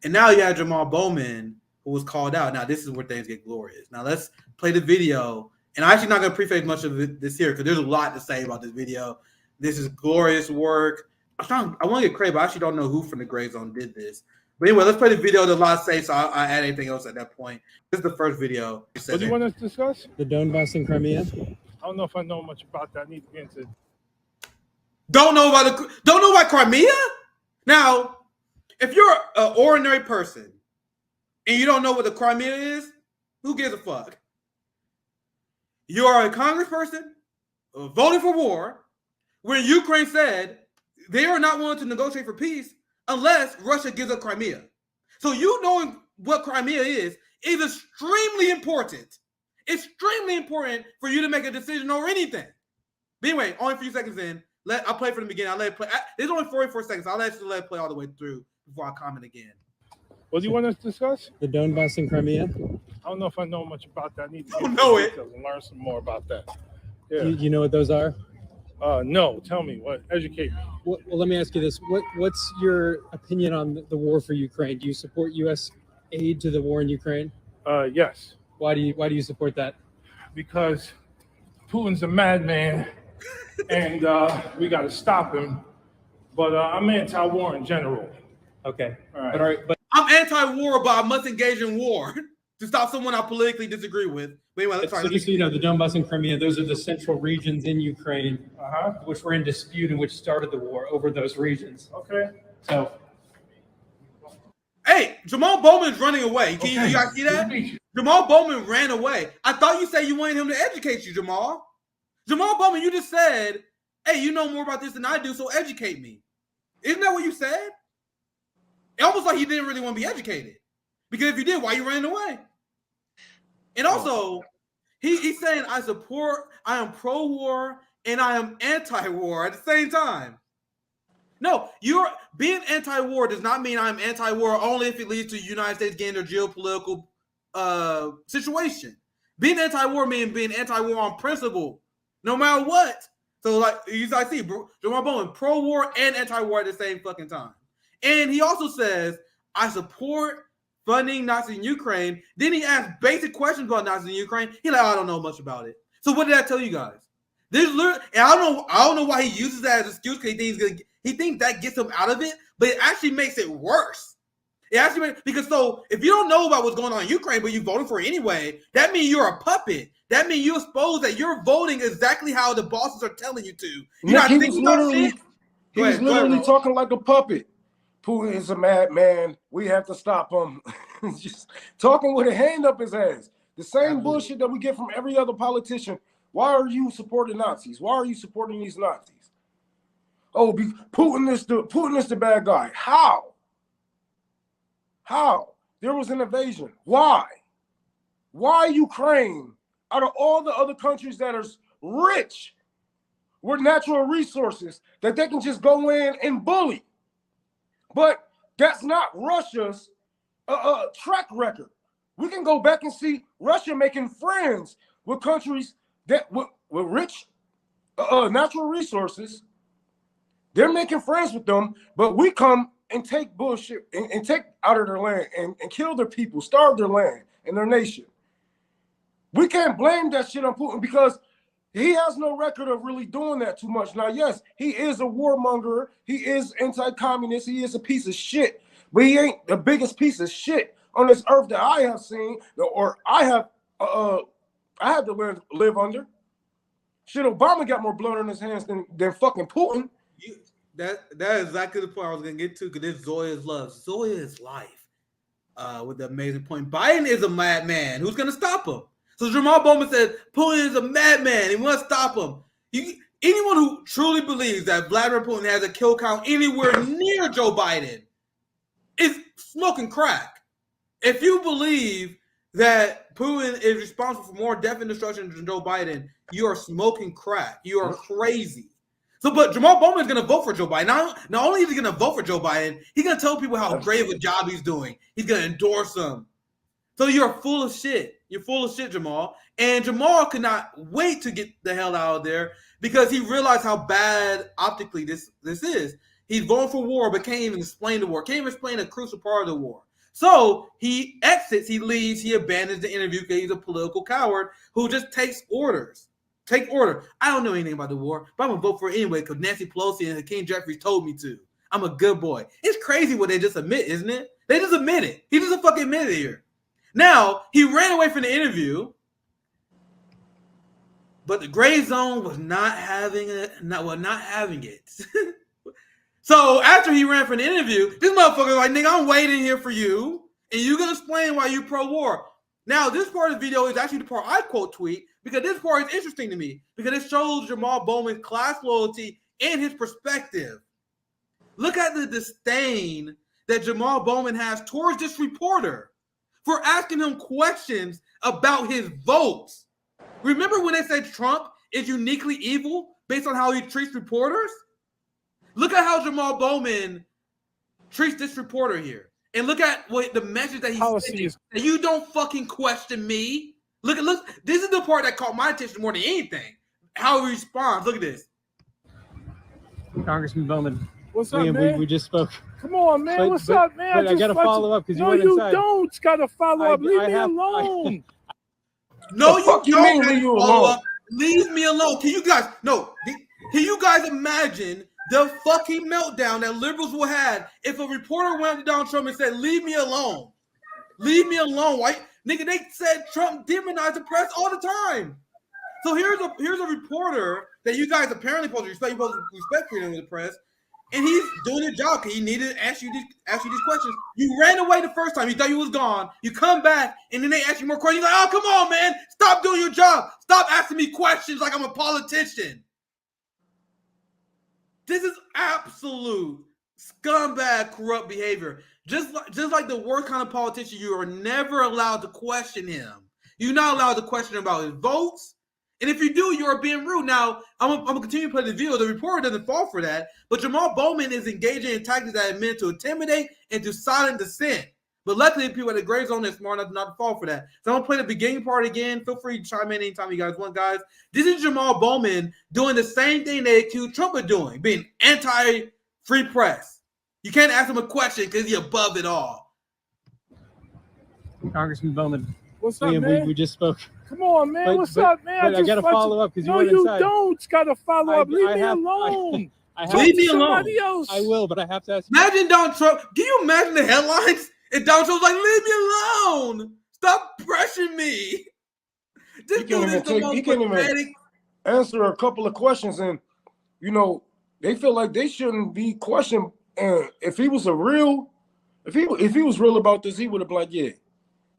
And now you have Jamaal Bowman, who was called out. Now, this is where things get glorious. Now, let's play the video. And I'm actually not going to preface much of this here because there's a lot to say about this video. This is glorious work. I want to get credit, but I actually don't know who from the GrayZone did this. But anyway, let's play the video. There's a lot to say, so I'll add anything else at that point. This is the first video. What do you want us to discuss? The Donbass in Crimea. I don't know if I know much about that. I need to get into. Don't know about Crimea? Now, if you're an ordinary person and you don't know what the Crimea is, who gives a fuck? You are a congressperson voting for war when Ukraine said they are not willing to negotiate for peace unless Russia gives up Crimea. So you knowing what Crimea is extremely important. Extremely important for you to make a decision or anything. But anyway, only a few seconds in. I'll play from the beginning. I'll let it play. There's only 44 seconds. I'll let it play all the way through before I comment again. What do you want us to discuss? The Donbass in Crimea. I don't know if I know much about that. I need to get know it and learn some more about that. Yeah. You know what those are? No. Tell me. What? Educate me. Well, let me ask you this. What's your opinion on the war for Ukraine? Do you support U.S. aid to the war in Ukraine? Yes. Why do you support that? Because Putin's a madman, and we got to stop him. But I'm anti-war in general. Okay. All right. But I'm anti-war, but I must engage in war to stop someone I politically disagree with. But anyway, so just so you know, the Donbass and Crimea, those are the central regions in Ukraine, which were in dispute and which started the war over those regions. Okay. So. Hey, Jamaal Bowman's running away. You guys see that? Jamaal Bowman ran away. I thought you said you wanted him to educate you, Jamaal. Jamaal Bowman, you just said, hey, you know more about this than I do, so educate me. Isn't that what you said? It almost like he didn't really want to be educated. Because if you did, why are you running away? And also, he's saying I am pro-war, and I am anti-war at the same time. No, you're being anti-war does not mean I'm anti-war only if it leads to the United States getting their geopolitical situation. Being anti-war means being anti-war on principle, no matter what. So, like you guys see, Jamaal Bowman, pro-war and anti-war at the same fucking time. And he also says, I support funding Nazis in Ukraine. Then he asks basic questions about Nazis in Ukraine. He's like, I don't know much about it. So what did I tell you guys? There's literally, and I don't know why he uses that as an excuse because he thinks that gets him out of it, but it actually makes it worse. It actually makes, because so if you don't know about what's going on in Ukraine, but you're voting for it anyway, that means you're a puppet. That means you expose that you're voting exactly how the bosses are telling you to. You're not thinking about shit. He was literally talking like a puppet. Putin is a madman. We have to stop him. Just talking with a hand up his ass. The same bullshit that we get from every other politician. Why are you supporting Nazis? Why are you supporting these Nazis? Oh, Putin is the bad guy. How? There was an invasion. Why? Why Ukraine? Out of all the other countries that are rich with natural resources that they can just go in and bully. But that's not Russia's track record. We can go back and see Russia making friends with countries that with rich natural resources. They're making friends with them, but we come and take bullshit and take out of their land and kill their people, starve their land and their nation. We can't blame that shit on Putin because he has no record of really doing that too much. Now, yes, he is a warmonger. He is anti-communist. He is a piece of shit. But he ain't the biggest piece of shit on this earth that I have seen or I had to live under. Shit, Obama got more blood on his hands than fucking Putin. That is exactly the point I was going to get to because this Zoya's love. Zoya is life with the amazing point. Biden is a madman. Who's going to stop him? So Jamaal Bowman said Putin is a madman. He wants to stop him. Anyone who truly believes that Vladimir Putin has a kill count anywhere near Joe Biden is smoking crack. If you believe that Putin is responsible for more death and destruction than Joe Biden, you are smoking crack. You are crazy. So, but Jamaal Bowman is going to vote for Joe Biden. Not only is he going to vote for Joe Biden, he's going to tell people how great of a job he's doing. He's going to endorse him. So you're full of shit. You're full of shit, Jamaal. And Jamaal could not wait to get the hell out of there because he realized how bad optically this is. He's voting for war, but can't even explain the war. Can't even explain a crucial part of the war. So he exits, he leaves, he abandons the interview because he's a political coward who just takes orders. Take order. I don't know anything about the war, but I'm going to vote for it anyway because Nancy Pelosi and Hakeem Jeffries told me to. I'm a good boy. It's crazy what they just admit, isn't it? They just admit it. He just a fucking admit it here. Now, he ran away from the interview, but the GrayZone was not having it. Not having it. So after he ran from the interview, this motherfucker was like, nigga, I'm waiting here for you, and you can explain why you pro-war. Now, this part of the video is actually the part I quote tweet because this part is interesting to me because it shows Jamaal Bowman's class loyalty and his perspective. Look at the disdain that Jamaal Bowman has towards this reporter for asking him questions about his votes. Remember when they said Trump is uniquely evil based on how he treats reporters? Look at how Jamaal Bowman treats this reporter here. And look at what the message that he's saying. You don't fucking question me. Look, this is the part that caught my attention more than anything. How he responds. Look at this. Congressman Bowman. What's up, man? We just spoke. Come on, man. What's up, man? I got to follow up because you went inside. inside. No, you don't. Got to follow up. Leave me alone. No, you don't. Leave you alone. Leave me alone. Can you guys imagine the fucking meltdown that liberals will have if a reporter went to Donald Trump and said, leave me alone. Leave me alone. Why? Nigga, they said Trump demonized the press all the time. So here's a reporter that you guys apparently supposed to respect. You're supposed to respect freedom of the press. And he's doing his job because he needed to ask you these questions. You ran away the first time. You thought you was gone. You come back, and then they ask you more questions. You're like, oh, come on, man. Stop doing your job. Stop asking me questions like I'm a politician. This is absolute scumbag, corrupt behavior. Just like the worst kind of politician, you are never allowed to question him. You're not allowed to question him about his votes. And if you do, you're being rude. Now, I'm going to continue to play the video. The reporter doesn't fall for that. But Jamaal Bowman is engaging in tactics that are meant to intimidate and to silent dissent. But luckily, people at the GrayZone are smart enough not to fall for that. So I'm going to play the beginning part again. Feel free to chime in anytime you guys want, guys. This is Jamaal Bowman doing the same thing they accused Trump of doing, being anti-free press. You can't ask him a question because he's above it all. Congressman Bowman. What's up, man? We just spoke. Come on, man. What's up, man? I got to follow up because you went inside. No, you don't. Got to follow up. Leave me alone. Leave me alone. Else. I will, but I have to ask. Imagine Donald Trump. Can you imagine the headlines? And Donald Trump's like, leave me alone. Stop pressuring me. He can't even answer a couple of questions. And, they feel like they shouldn't be questioned. And if he was if he was real about this, he would have been like, yeah.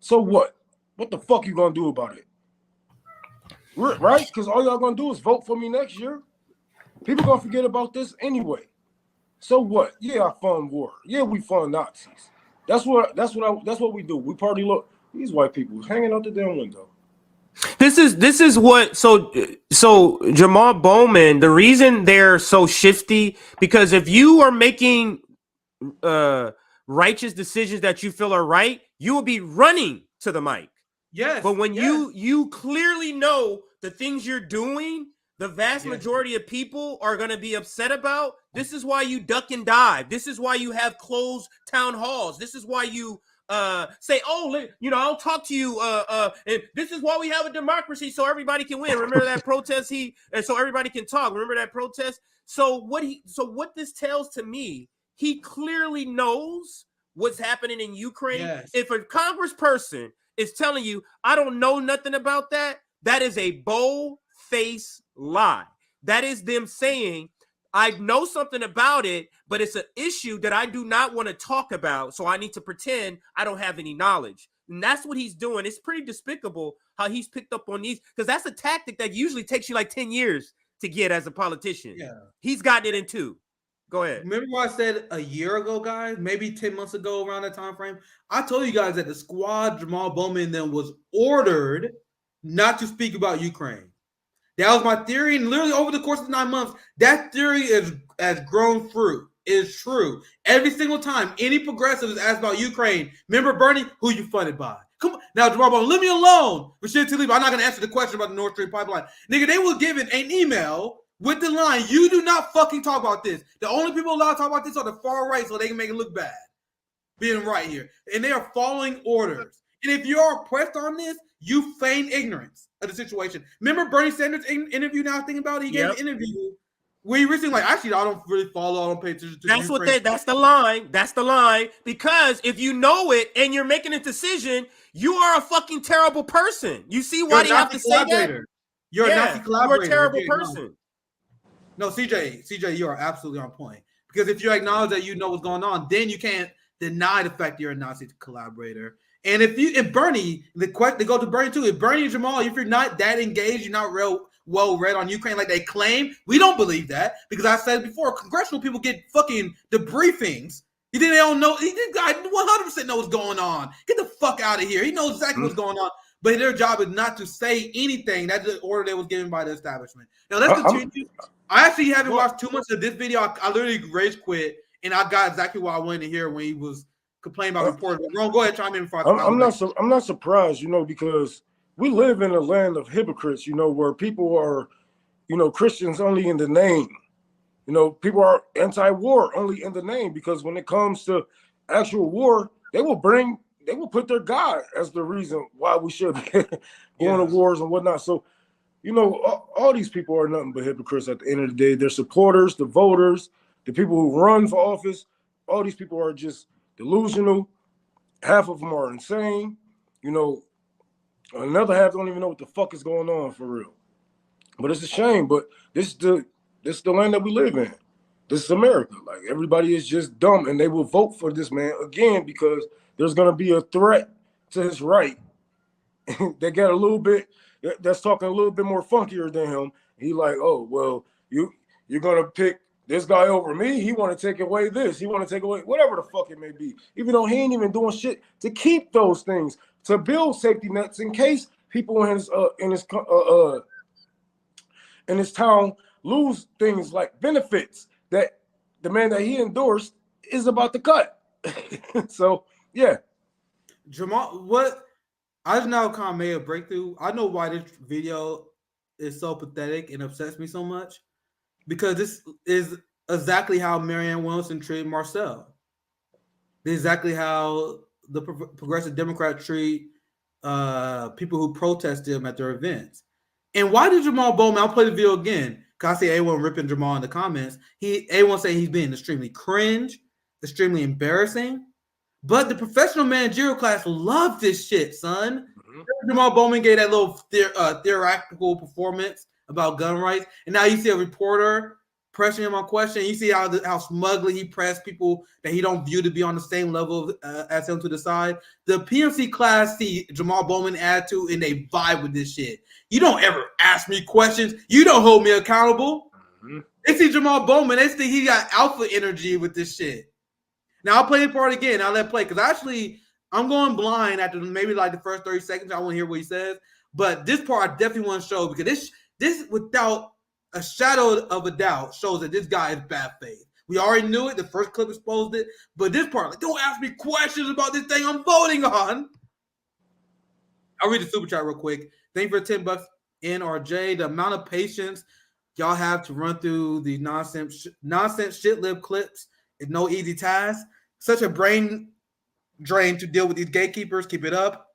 So what? What the fuck you gonna do about it? Right? Because all y'all gonna do is vote for me next year. People gonna forget about this anyway. So what? Yeah, I fund war. Yeah, we fund Nazis. That's what we do. We party. Look, these white people hanging out the damn window. This is what so Jamaal Bowman, the reason they're so shifty, because if you are making righteous decisions that you feel are right, you will be running to the mic. Yes. But when you clearly know the things you're doing, the vast majority of people are going to be upset about. This is why you duck and dive. This is why you have closed town halls. This is why you say, oh, I'll talk to you. And this is why we have a democracy, so everybody can win. Remember that protest and so everybody can talk. Remember that protest? So what this tells to me, he clearly knows what's happening in Ukraine. Yes. If a congressperson is telling you, I don't know nothing about that, that is a bold-faced lie. That is them saying, I know something about it, but it's an issue that I do not want to talk about, so I need to pretend I don't have any knowledge. And that's what he's doing. It's pretty despicable how he's picked up on these, because that's a tactic that usually takes you like 10 years to get as a politician. Yeah. He's gotten it in 2. Go ahead. Remember what I said a year ago, guys? Maybe 10 months ago around that time frame? I told you guys that the squad, Jamaal Bowman, then was ordered not to speak about Ukraine. That was my theory, and literally over the course of 9 months, that theory has grown fruit. It is true. Every single time any progressive is asked about Ukraine, remember Bernie, who you funded by? Come on. Now, Jamaal Bowman, leave me alone. Rashid Tlaib, I'm not going to answer the question about the Nord Stream pipeline. Nigga, they will give it an email with the line, you do not fucking talk about this. The only people allowed to talk about this are the far right so they can make it look bad. being right here, and they are following orders. And if you are pressed on this, you feign ignorance of the situation. Remember Bernie Sanders' interview? Now thinking about it, he gave an interview where he recently actually I don't really follow, I don't pay attention to. That's the line. That's the line. Because if you know it and you're making a decision, you are a fucking terrible person. You see why they have to say that? You're a Nazi collaborator. You're a terrible person. No, CJ, you are absolutely on point. Because if you acknowledge that you know what's going on, then you can't deny the fact you're a Nazi collaborator. And if Bernie, they go to Bernie too. If Bernie and Jamal, if you're not that engaged, you're not real well read on Ukraine like they claim, we don't believe that. Because I said before, congressional people get fucking debriefings. You think they don't know? This guy 100% know what's going on. Get the fuck out of here. He knows exactly what's going on. But their job is not to say anything. That's the order that was given by the establishment. Now let's continue. I actually haven't watched too much of this video. I literally rage quit, and I got exactly what I wanted to hear when he was complaining about reporters. Ron, go ahead, chime in before I'm not surprised, because we live in a land of hypocrites, where people are, Christians only in the name. People are anti-war only in the name, because when it comes to actual war, they will put their God as the reason why we should be going to wars and whatnot. So, all these people are nothing but hypocrites at the end of the day. Their supporters, the voters, the people who run for office, all these people are just delusional. Half of them are insane. Another half don't even know what the fuck is going on for real. But it's a shame. But this is the land that we live in. This is America. Like, everybody is just dumb, and they will vote for this man again because there's gonna be a threat to his right. They got a little bit that's talking a little bit more funkier than him. He like, oh well, you're gonna pick this guy over me. He want to take away this. He want to take away whatever the fuck it may be. Even though he ain't even doing shit to keep those things, to build safety nets in case people in his town lose things like benefits that the man that he endorsed is about to cut. So yeah, Jamal, what I just now kind of made a breakthrough. I know why this video is so pathetic and upsets me so much, because this is exactly how Marianne Williamson treated Marcel. This is exactly how the progressive Democrats treat people who protest them at their events. And why did Jamaal Bowman? I'll play the video again because I see everyone ripping Jamal in the comments. Everyone saying he's being extremely cringe, extremely embarrassing. But the professional managerial class loved this shit, son. Jamaal Bowman gave that little theoretical performance about gun rights, and now you see a reporter pressing him on question. You see how smugly he pressed people that he don't view to be on the same level as him to the side. The PMC class see Jamaal Bowman attitude, and they vibe with this shit. You don't ever ask me questions. You don't hold me accountable. They see Jamaal Bowman. They think he got alpha energy with this shit. Now I'll play the part again. I'll let it play because actually I'm going blind after maybe like the first 30 seconds. I want to hear what he says. But this part I definitely want to show because this without a shadow of a doubt shows that this guy is bad faith. We already knew it. The first clip exposed it. But this part, like, don't ask me questions about this thing I'm voting on. I'll read the super chat real quick. Thank you for $10, NRJ. The amount of patience y'all have to run through the nonsense shit lib clips is no easy task. Such a brain drain to deal with these gatekeepers. Keep it up.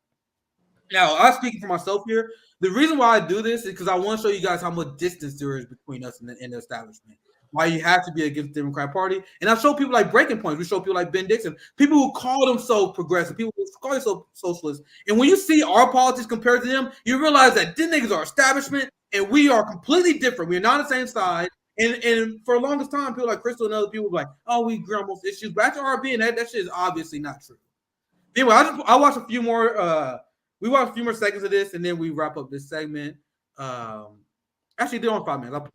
Now, I'm speaking for myself here. The reason why I do this is because I want to show you guys how much distance there is between us and the establishment. Why you have to be against the Democrat Party. And I show people like Breaking Points. We show people like Ben Dixon, people who call themselves progressive, people who call themselves socialists. And when you see our politics compared to them, you realize that these niggas are establishment and we are completely different. We're not on the same side. And for the longest time, people like Crystal and other people were like, oh, we agree on most issues. But after RBN, that shit is obviously not true. Anyway, I watched a few more. We watched a few more seconds of this, and then we wrap up this segment. Actually, do it on 5 minutes.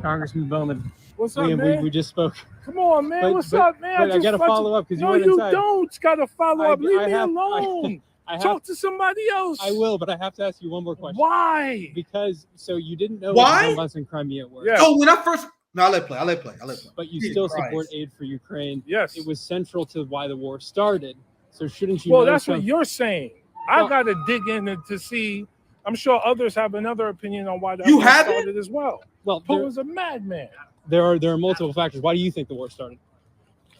Congressman Bowman. What's up, man? We just spoke. Come on, man. What's up, man? I got to follow up because you went inside. No, you don't got to follow up. Leave me alone. Talk to somebody else. I will, but I have to ask you one more question. Why? Because you didn't know why Donbass and Crimea were. Yeah. Oh, when I first. No, I'll let play. But you still support aid for Ukraine. Yes. It was central to why the war started. So shouldn't you? Well, that's what you're saying. I got to dig in to see. I'm sure others have another opinion on why that war started as well. Well, Putin's a madman. There are multiple factors. Why do you think the war started?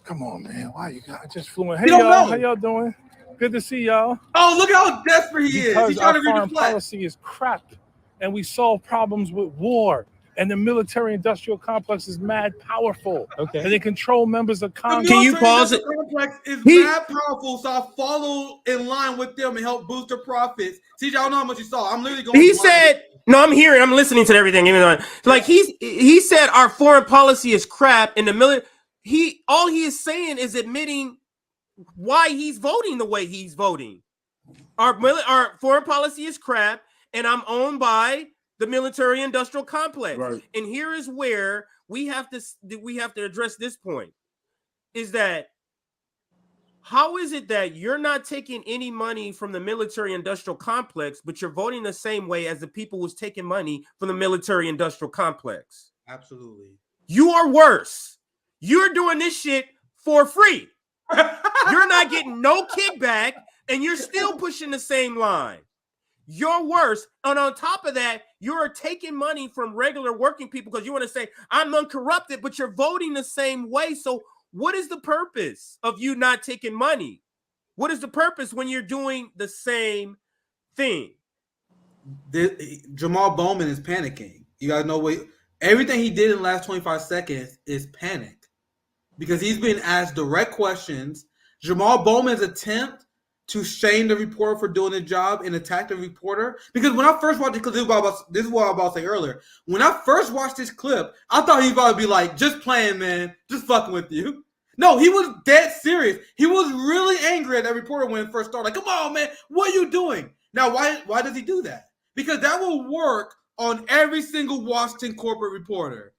Come on, man. Why you got just fluent? Hey, You don't y'all. know. How y'all doing? Good to see y'all. Oh, look how desperate he is. Because He's trying our to read foreign the flag. policy is crap, and we solve problems with war. And the military-industrial complex is mad powerful. Okay. And they control members of The Congress. Can you pause it? complex is mad powerful, so I follow in line with them and help boost their profits. See, I don't know how much you saw. I'm literally going. He said, "No, I'm hearing. I'm listening to everything." Even though, like he said, our foreign policy is crap. In the military, all he is saying is admitting why he's voting the way he's voting. Our foreign policy is crap, and I'm owned by the military-industrial complex. Right. And here is where we have to address this point: is that how is it that you're not taking any money from the military-industrial complex, but you're voting the same way as the people who's taking money from the military-industrial complex? Absolutely. You are worse. You're doing this shit for free. You're not getting no kickback, and you're still pushing the same line. You're worse. And on top of that, you're taking money from regular working people because you want to say, I'm uncorrupted, but you're voting the same way. So what is the purpose of you not taking money? What is the purpose when you're doing the same thing? Jamaal Bowman is panicking. You guys know what everything he did in the last 25 seconds is panic because he's being asked direct questions. Jamaal Bowman's attempt to shame the reporter for doing his job and attack the reporter. Because when I first watched it, because this is what I was about to say earlier. When I first watched this clip, I thought he was about to be like, just playing, man, just fucking with you. No, he was dead serious. He was really angry at that reporter when it first started. Like, come on, man, what are you doing? Now, why does he do that? Because that will work on every single Washington corporate reporter.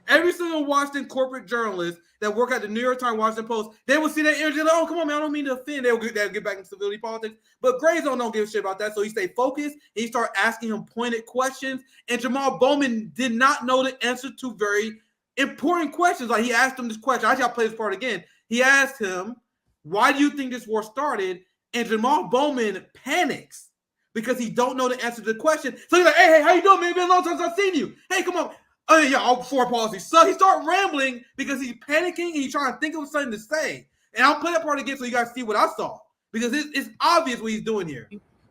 Every single Washington corporate journalist that work at the New York Times, Washington Post, they will see that energy. Like, oh, come on, man, I don't mean to offend. They'll get back into civility politics. But GrayZone don't give a shit about that. So he stayed focused. And he started asking him pointed questions. And Jamaal Bowman did not know the answer to very important questions. Like he asked him this question. Actually, I'll play this part again. He asked him, why do you think this war started? And Jamaal Bowman panics because he don't know the answer to the question. So he's like, hey, how you doing, man? It's been a long time since I've seen you. Hey, come on. Oh, yeah, all foreign policy. So he started rambling because he's panicking and he's trying to think of something to say. And I'll play that part again so you guys see what I saw. Because it's obvious what he's doing here.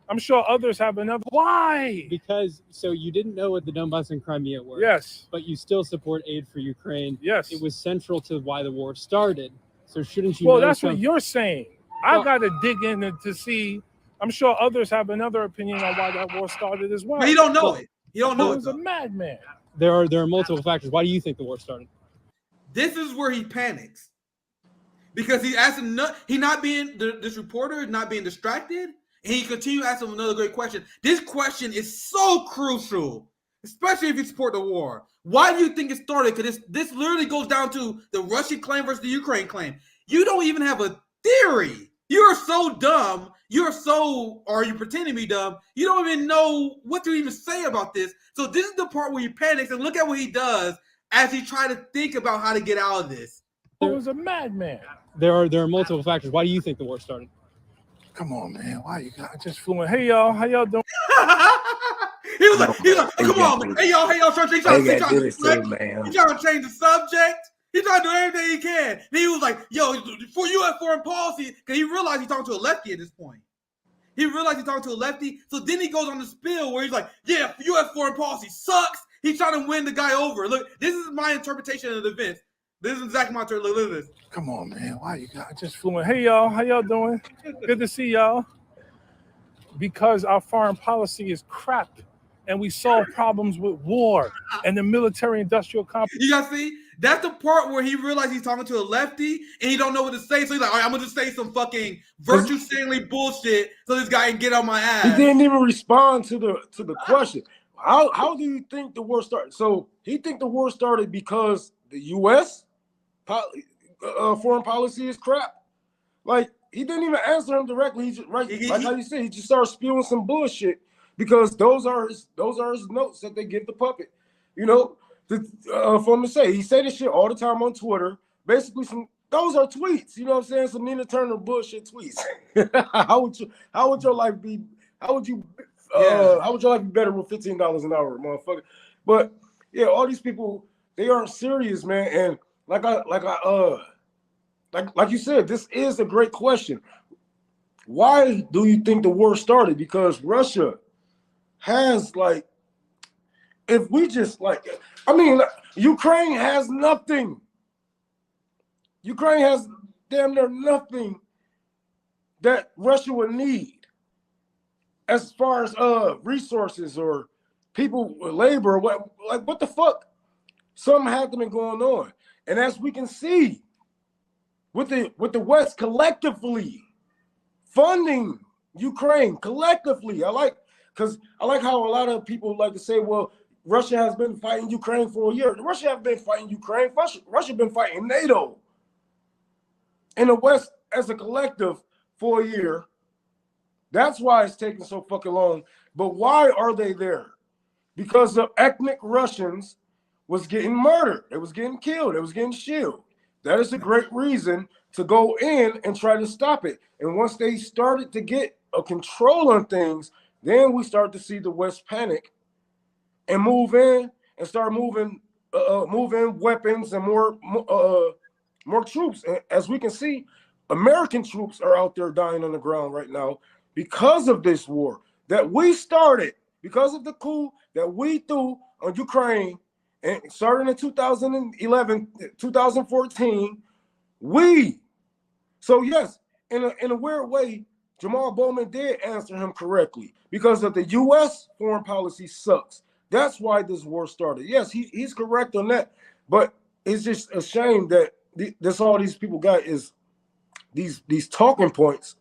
I'm sure others have another. Why? Because so you didn't know what the Donbass and Crimea were. Yes. But you still support aid for Ukraine. Yes. It was central to why the war started. So shouldn't you? Well, know that's something? what you're saying. I got to dig in to see. I'm sure others have another opinion on why that war started as well. But he don't know it. He don't know it. He was a madman. There are multiple factors. Why do you think the war started? This is where he panics. Because he asked him, this reporter is not being distracted, and he continued asking him another great question. This question is so crucial, especially if you support the war. Why do you think it started? Because this literally goes down to the Russian claim versus the Ukraine claim. You don't even have a theory. You are so dumb. Or you pretending to be dumb. You don't even know what to even say about this. So this is the part where he panics, and look at what he does as he tries to think about how to get out of this. He was a madman. There are multiple factors. Why do you think the war started? Come on, man. Why you got just fluent? Hey, y'all. How y'all doing? he was like, hey, come on, man. Hey, y'all, trying to change the subject. He's trying to do everything he can. And he was like, yo, for U.S. foreign policy, because he realized he's talking to a lefty at this point. He realized he's talking to a lefty. So then he goes on the spill where he's like, yeah, U.S. foreign policy sucks. He's trying to win the guy over. Look, this is my interpretation of the events. This is exactly my interpretation. Look at this. Come on, man. Why you got just fluent? Hey, y'all. How y'all doing? Good to see y'all. Because our foreign policy is crap. And we solve problems with war and the military-industrial complex. You guys see? That's the part where he realized he's talking to a lefty and he don't know what to say. So he's like, all right, I'm going to say some fucking virtue-signaling bullshit so this guy can get on my ass. He didn't even respond to the question. How do you think the war started? So he think the war started because the U.S. Foreign policy is crap. Like, he didn't even answer him directly. He just, like how you said, he just started spewing some bullshit. Because those are his notes that they give the puppet, you know. For him to say, he say this shit all the time on Twitter. Basically, those are tweets. You know what I'm saying? Some Nina Turner bullshit tweets. How would your life be? How would your life be better with $15 an hour, motherfucker? But yeah, all these people, they aren't serious, man. And like I like you said, this is a great question. Why do you think the war started? Because Russia has like, if we just like, I mean, Ukraine has nothing. Ukraine has damn near nothing that Russia would need as far as resources or people, labor. What the fuck? Something had to be going on, and as we can see, with the West collectively funding Ukraine collectively. I like how a lot of people like to say, well, Russia has been fighting Ukraine for a year. Russia has been fighting Ukraine. Russia been fighting NATO in the West as a collective for a year. That's why it's taking so fucking long. But why are they there? Because the ethnic Russians was getting murdered. It was getting killed. It was getting shielded. That is a great reason to go in and try to stop it. And once they started to get a control on things, then we start to see the West panic and move in and start moving weapons and more troops. And as we can see, American troops are out there dying on the ground right now because of this war that we started, because of the coup that we threw on Ukraine, and starting in 2011, 2014, so yes, in a weird way, Jamaal Bowman did answer him correctly because of the U.S. foreign policy sucks. That's why this war started. Yes, he's correct on that, but it's just a shame that that's all these people got is these talking points.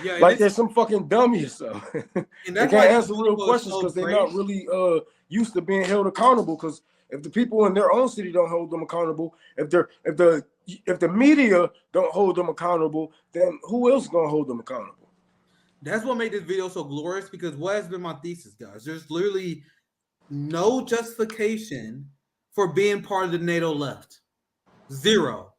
Yeah, like they're some fucking dummy or something. And they can't answer real questions because they're not really used to being held accountable. Because if the people in their own city don't hold them accountable, if the media don't hold them accountable, then who else is gonna hold them accountable? That's what made this video so glorious, because what has been my thesis, guys? There's literally no justification for being part of the NATO left. Zero.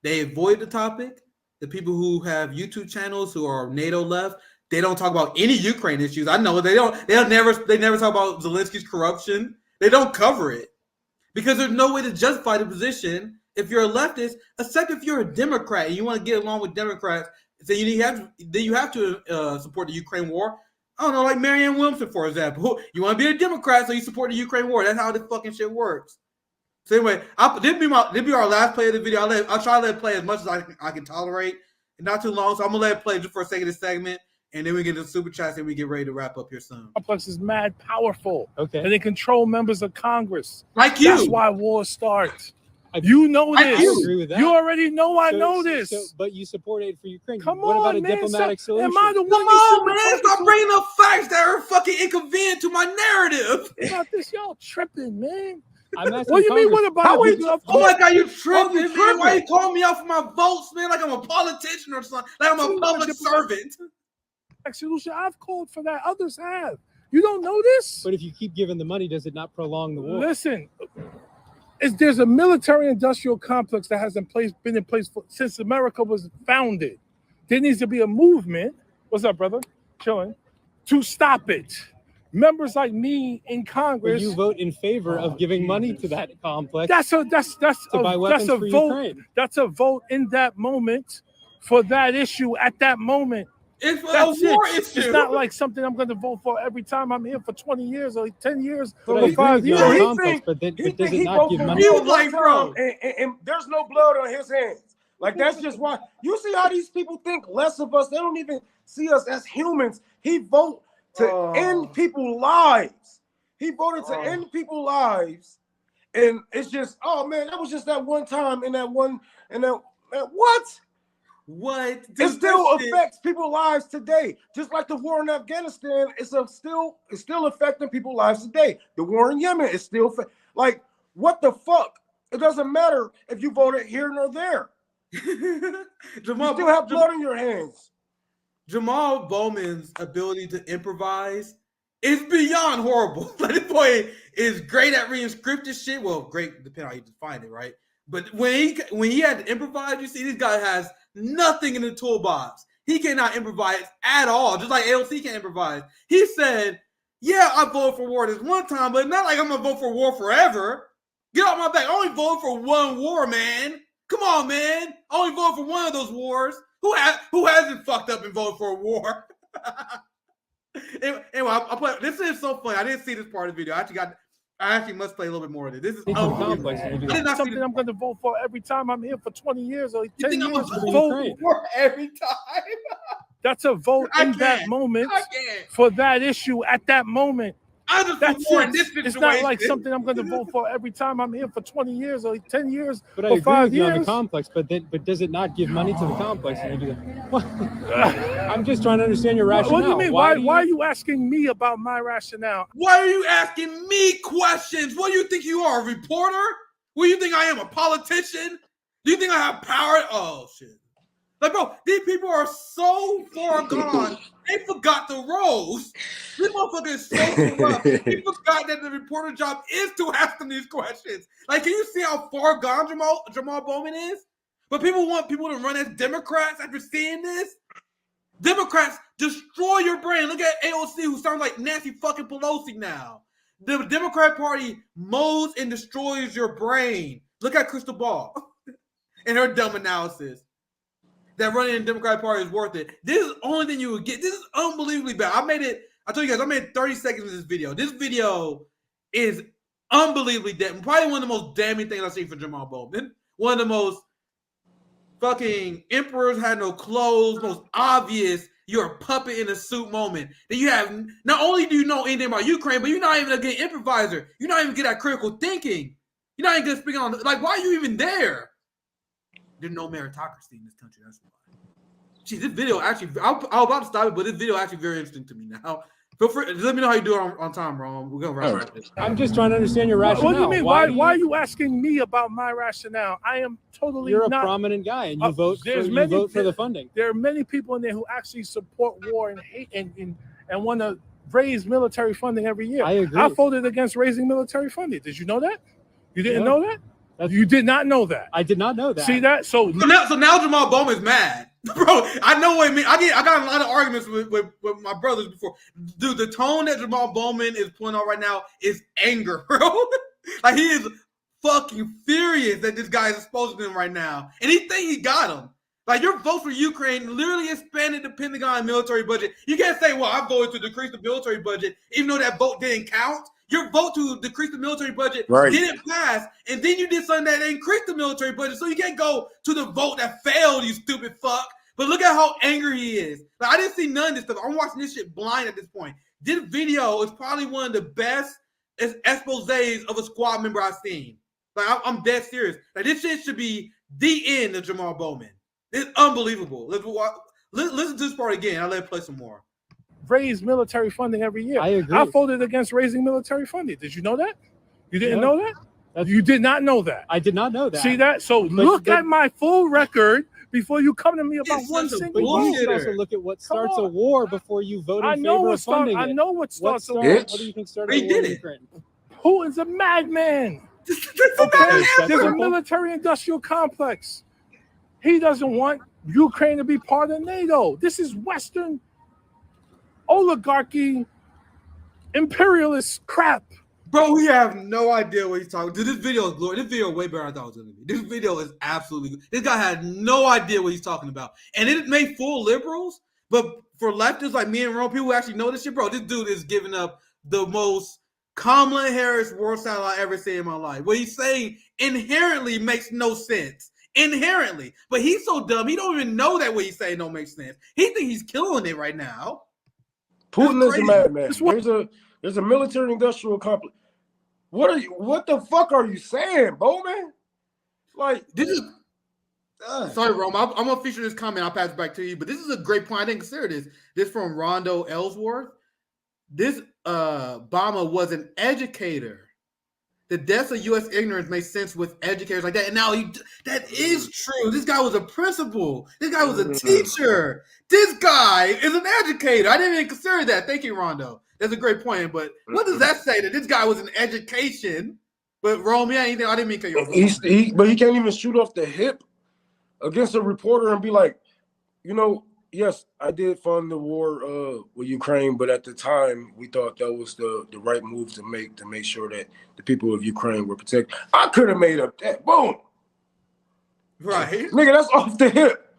They avoid the topic. The people who have YouTube channels who are NATO left, they don't talk about any Ukraine issues. I know they never talk about Zelensky's corruption. They don't cover it because there's no way to justify the position if you're a leftist, except if you're a Democrat and you want to get along with Democrats. So you have to support the Ukraine war. I don't know, like Marianne Williamson, for example. You want to be a Democrat, so you support the Ukraine war. That's how this fucking shit works. So anyway, this be our last play of the video. I'll try to let it play as much as I can tolerate. And not too long, so I'm gonna let it play just for a second of this segment, and then we get to the super chats and we get ready to wrap up here soon. Complex is mad powerful. Okay. And they control members of Congress. Like you. That's why war starts. You know this. I agree with that. You already know I know this. But you support aid for Ukraine. Come what on, about a man, diplomatic solution? Am I the one Come on, man. Stop bringing up facts that are fucking inconvenient to my narrative. about this? Y'all tripping, man. I'm asking What do you mean? Congress, What about it? Oh my God, you tripping, man. Why you calling me out for my votes, man? Like I'm a politician or something. Like I'm a public servant. Solution. I've called for that. Others have. You don't know this? But if you keep giving the money, does it not prolong the war? Listen, there's a military-industrial complex that has been in place since America was founded. There needs to be a movement. What's up, brother? Chilling. To stop it. Members like me in Congress. Would you vote in favor of giving money to that complex? That's a for vote. Ukraine. That's a vote in that moment for that issue at that moment. It's That's a war it. issue. It's not like something I'm going to vote for every time I'm here for 20 years or 10 years But I or agree 5 with you years. on He the complex, think- but does he it not vote give for money? He war was like, one bro. time, and there's no blood on his hands. Like that's just why you see how these people think less of us. They don't even see us as humans. He voted to end people's lives. He voted to end people's lives, and it's just, oh man, that was just that one time in that one, and that what? What? It still affects people's lives today. Just like the war in Afghanistan, it's still affecting people's lives today. The war in Yemen is still like, what the fuck? It doesn't matter if you voted here nor there. You still have blood on your hands. Jamaal Bowman's ability to improvise is beyond horrible. Like, this boy is great at reading scripted shit. Well, great depending on how you define it, right? But when he had to improvise, you see this guy has nothing in the toolbox. He cannot improvise at all, just like AOC can't improvise. He said, yeah, I voted for war this one time, but not like I'm going to vote for war forever. Get off my back. I only voted for one war, man. Come on, man. I only voted for one of those wars. Who hasn't fucked up and voted for a war? Anyway, I'll play. This is so funny. I didn't see this part of the video. I actually must play a little bit more of it. This is complex. I did not see Something I'm going to vote for every time I'm here for 20 years or 10 years. I'm going to vote for every time? That's a vote in that moment for that issue at that moment. That's it. It's not like something I'm going to vote for every time I'm here for 20 years or 10 years but or 5 years. I agree with you on the complex, but does it not give money to the complex? I'm just trying to understand your rationale. What do you mean? Why are you asking me about my rationale? Why are you asking me questions? What do you think you are, a reporter? What do you think I am, a politician? Do you think I have power? Oh, shit. Like, bro, these people are so far gone. They forgot the roles. This motherfucker is so corrupt. He forgot that the reporter job is to ask them these questions. Like, can you see how far gone Jamaal Bowman is? But people want people to run as Democrats after seeing this. Democrats destroy your brain. Look at AOC, who sounds like Nancy fucking Pelosi now. The Democrat Party mows and destroys your brain. Look at Crystal Ball and her dumb analysis. That running in the Democratic Party is worth it. This is the only thing you would get. This is unbelievably bad. I told you guys, I made 30 seconds of this video. This video is unbelievably damn. Probably one of the most damning things I've seen for Jamaal Bowman. One of the most fucking emperors had no clothes, most obvious, you're a puppet in a suit moment. That you have, not only do you know anything about Ukraine, but you're not even a good improviser. You're not even good at critical thinking. You're not even good at speaking on, like, why are you even there? There's no meritocracy in this country. That's why. Gee, this video actually, I was about to stop it, but this video actually very interesting to me now. Feel free, let me know how you do it on time, Ron. We're going to wrap up this. I'm just trying to understand your rationale. What do you mean? Why are you asking me about my rationale? I am totally You're not. a prominent guy, and you vote for the funding. There are many people in there who actually support war and hate and want to raise military funding every year. I agree. I voted against raising military funding. Did you know that? You didn't know that? You did not know that. I did not know that. See that? So now Jamaal Bowman's mad. Bro, I know what I mean. I got a lot of arguments with my brothers before. Dude, the tone that Jamaal Bowman is pulling out right now is anger, bro. Like, he is fucking furious that this guy is exposing him right now. And he think he got him. Like, your vote for Ukraine literally expanded the Pentagon military budget. You can't say, well, I voted to decrease the military budget, even though that vote didn't count. Your vote to decrease the military budget didn't pass, and then you did something that increased the military budget, so you can't go to the vote that failed, you stupid fuck. But look at how angry he is. Like, I didn't see none of this stuff. I'm watching this shit blind at this point. This video is probably one of the best exposés of a squad member I've seen. Like, I'm dead serious. Like, this shit should be the end of Jamaal Bowman. It's unbelievable. Listen to this part again. I'll let it play some more. Raise military funding every year. I agree. I voted against raising military funding. Did you know that? You didn't know that? You did not know that. I did not know that. See that? So look at my full record before you come to me about one single vote. You should also look at what starts a war before you vote in favor of funding it. I know what starts a war. What do you think started a war in Ukraine? Who is a madman? There's a military-industrial complex. He doesn't want Ukraine to be part of NATO. This is Western oligarchy, imperialist crap. Bro, we have no idea what he's talking. Dude, this video is glorious. This video is way better than I thought it was going to be. This video is absolutely good. This guy had no idea what he's talking about. And it made full liberals, but for leftists like me and Ron, people who actually know this shit, bro, this dude is giving up the most Kamala Harris word salad I ever seen in my life. What he's saying inherently makes no sense. Inherently. But he's so dumb, he don't even know that what he's saying don't make sense. He thinks he's killing it right now. Putin is a madman. There's a military-industrial complex. What the fuck are you saying, Bowman? Like, this is sorry, Rome. I'm gonna feature this comment. I'll pass it back to you. But this is a great point. I didn't consider this. This from Rondo Ellsworth. This Obama was an educator. The deaths of U.S. ignorance makes sense with educators like that. And now that is true. This guy was a principal. This guy was a teacher. This guy is an educator. I didn't even consider that. Thank you, Rondo. That's a great point. But what does that say? That this guy was in education? But Rome, yeah, anything. I didn't mean to cut you off. But he can't even shoot off the hip against a reporter and be like, yes, I did fund the war with Ukraine, but at the time we thought that was the right move to make sure that the people of Ukraine were protected. I could have made up that boom. Right. Nigga, that's off the hip.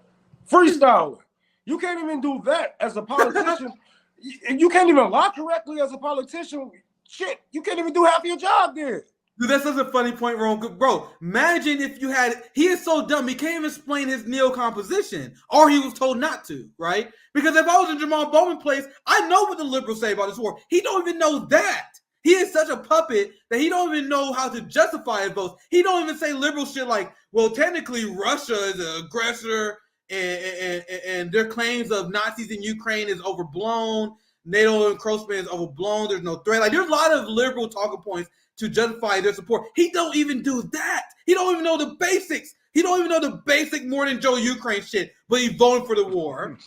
Freestyling. You can't even do that as a politician. You can't even lie correctly as a politician. Shit, you can't even do half of your job there. Dude, that's such a funny point, Ron. Bro, imagine if you had, he is so dumb, he can't even explain his neo-composition, or he was told not to, right? Because if I was in Jamaal Bowman's place, I know what the liberals say about this war. He don't even know that. He is such a puppet that he don't even know how to justify his votes. He don't even say liberal shit like, well, technically Russia is an aggressor and their claims of Nazis in Ukraine is overblown. NATO encroachment is overblown. There's no threat. Like, there's a lot of liberal talking points to justify their support. He don't even do that. He don't even know the basics. He don't even know the basic Morning Joe Ukraine shit, but he's voting for the war.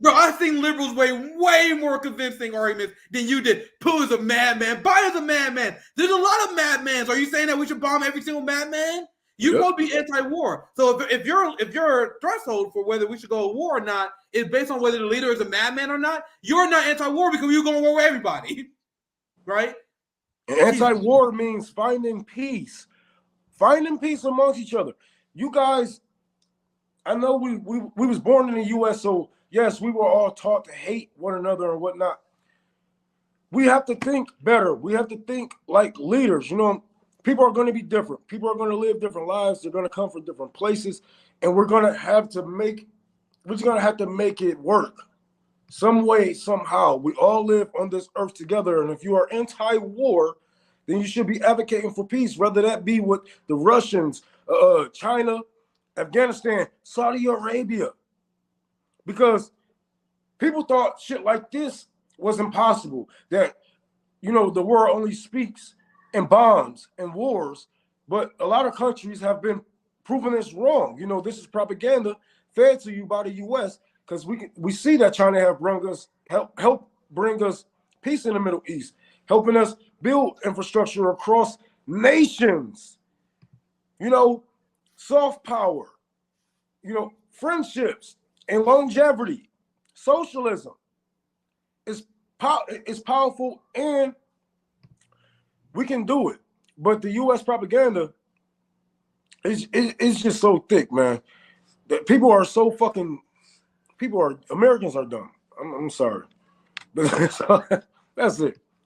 Bro, I've seen liberals way more convincing arguments than you did. Pooh is a madman. Biden is a madman. There's a lot of madmans. Are you saying that we should bomb every single madman? You won't be anti-war. So if your threshold for whether we should go to war or not is based on whether the leader is a madman or not, you're not anti-war because you're going to war with everybody. Right? Anti-war means finding peace. Finding peace amongst each other. You guys, I know we was born in the U.S., so yes, we were all taught to hate one another and whatnot. We have to think better. We have to think like leaders. You know, people are going to be different. People are going to live different lives. They're going to come from different places, and we're going to have to make it work some way, somehow. We all live on this earth together, and if you are anti-war, then you should be advocating for peace, whether that be with the Russians, China, Afghanistan, Saudi Arabia. Because people thought shit like this was impossible, that, you know, the world only speaks in bombs and wars, but a lot of countries have been proving this wrong. You know, this is propaganda fed to you by the U.S., because we see that China have help bring us peace in the Middle East, helping us build infrastructure across nations. You know, soft power, you know, friendships and longevity, socialism is powerful, and we can do it. But the U.S. propaganda is just so thick, man. That Americans are dumb. I'm sorry. That's it.